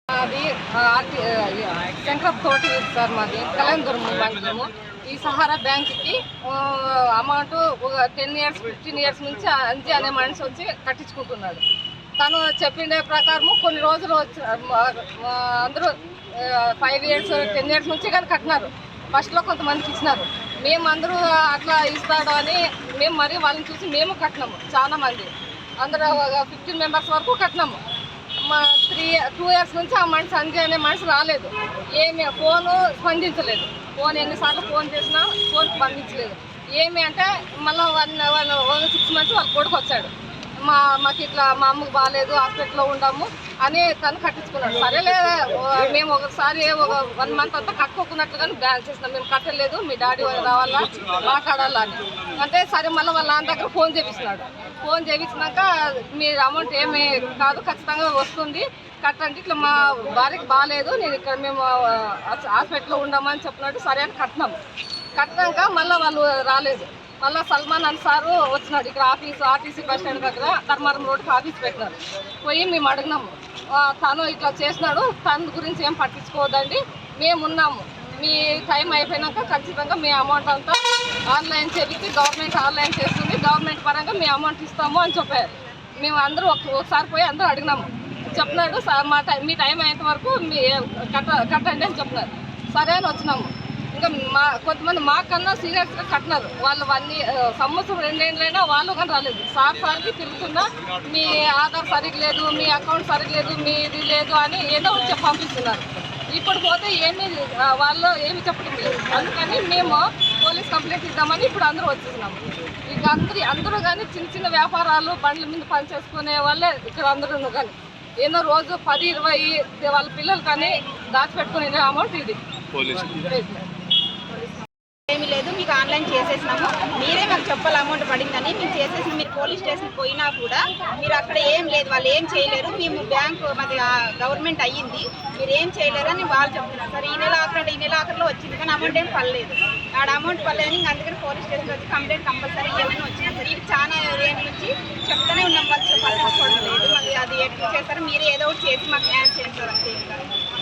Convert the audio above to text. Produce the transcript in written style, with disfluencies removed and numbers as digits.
అది శంకరప్ తోటి సార్ మాది కళ్యాణదుర్గం మండలము. ఈ సహారా బ్యాంక్కి అమౌంట్ ఒక 10 years 15 years నుంచి అంజి అనే మనిషి వచ్చి కట్టించుకుంటున్నాడు. తను చెప్పిన ప్రకారము కొన్ని రోజులు అందరూ 5 years 10 years నుంచి కానీ కట్టినారు. ఫస్ట్లో కొంతమందికి ఇచ్చినారు. మేము అందరూ అట్లా ఇస్తాడు అని మేము మరీ వాళ్ళని చూసి మేము కట్టినాము. చాలా మంది అందరూ 15 members వరకు కట్టినాము. మా 2 years నుంచి ఆ మనిషి అంజి అనే మనిషి రాలేదు. ఏమి ఫోను స్పందించలేదు. ఫోన్ ఎన్నిసార్లు ఫోన్ చేసినా ఫోన్ స్పందించలేదు. ఏమి అంటే మళ్ళీ 6 months వాళ్ళ కొడుకు వచ్చాడు. మాకు ఇట్లా మా అమ్మకు బాగాలేదు, హాస్పిటల్లో ఉండాము అని తను కట్టించుకున్నాడు. సరేలే మేము ఒకసారి ఒక 1 month అంతా కట్టుకోకున్నట్లుగానే బ్యాన్ చేసినాం. మేము కట్టలేదు, మీ డాడీ రావాలా మాట్లాడాలా అని అంటే సరే మళ్ళీ వాళ్ళ నాన్న దగ్గర ఫోన్ చేపిస్తున్నాడు. ఫోన్ చేయించినాక మీరు అమౌంట్ ఏమీ కాదు, ఖచ్చితంగా వస్తుంది కట్టండి, ఇట్లా మా భార్యకి బాగాలేదు, నేను ఇక్కడ మేము హాస్పిటల్లో ఉండమని చెప్పినట్టు సరే అని కట్టినాము. కట్టినాక మళ్ళీ వాళ్ళు రాలేదు. మళ్ళీ సల్మాన్ అని సారు వచ్చినాడు. ఇక్కడ ఆర్టీసీ బస్ స్టాండ్ దగ్గర ధర్మారం రోడ్కి ఆఫీస్ పెట్టినారు. పోయి మేము అడిగినాము, తను ఇట్లా చేసినాడు, తన గురించి ఏం పట్టించుకోవద్దండి, మేమున్నాము, మీ టైం అయిపోయినాక ఖచ్చితంగా మీ అమౌంట్ అంతా ఆన్లైన్ చేపించి గవర్నమెంట్ ఆన్లైన్ చేస్తుంది, గవర్నమెంట్ పరంగా మీ అమౌంట్ ఇస్తాము అని చెప్పారు. మేము అందరూ ఒకసారి పోయి అందరూ అడిగినాము. చెప్పినాడు మీ టైం అయ్యేంత వరకు మీ కట్టండి అని చెప్పినారు. సరే అని వచ్చినాము. ఇంకా కొంతమంది మాకన్నా సీరియస్గా కట్టినారు. వాళ్ళు 1 సంవత్సరం 2 ఏళ్ళైనా వాళ్ళు కానీ రాలేదు. సార్కి తిరుగుతున్నా మీ ఆధార్ సరిగ్గా లేదు, మీ అకౌంట్ సరిగ్గా లేదు, మీది లేదు అని ఏదో ఒకటి పంపిస్తున్నారు. ఇప్పుడు పోతే వాళ్ళు ఏమి చెప్పడం లేదు. అందుకని మేము పోలీస్ కంప్లైంట్ ఇద్దామని ఇప్పుడు అందరూ వచ్చేసినాము. ఇక అందరూ కానీ చిన్న వ్యాపారాలు బండ్ల మీద పని చేసుకునే వాళ్ళే ఇక్కడ అందరూ కానీ ఏదో రోజు 10-20 వాళ్ళ పిల్లలు కానీ దాచిపెట్టుకునే అమౌంట్ ఇది. ఏమీ లేదు, మీకు ఆన్లైన్ చేసేసినాము, మీరే మాకు చెప్పాలి అమౌంట్ పడిందని. మేము చేసేసిన మీరు పోలీస్ స్టేషన్ పోయినా కూడా మీరు అక్కడ ఏం లేదు, వాళ్ళు ఏం చేయలేరు, మేము బ్యాంకు మాది గవర్నమెంట్ అయ్యింది, మీరు ఏం చేయలేరు అని వాళ్ళు చెప్తున్నారు. సరే ఈ నెల ఆఖరిలో వచ్చింది కానీ అమౌంట్ ఏం పడలేదు. ఆడ అమౌంట్ పడలేదని ఇంక అందుకని పోలీస్ స్టేషన్ వచ్చి కంప్లైంట్ కంపల్సరీ ఇవ్వాలని వచ్చినా సరే ఇది చాలా రేట్ నుంచి చెప్తూనే ఉన్నాం. వాళ్ళు పట్టించుకోవడం లేదు. అది ఎట్లా చేస్తారో మీరే ఏదో ఒకటి చేసి మాకు న్యాయం చేస్తారు అంతే.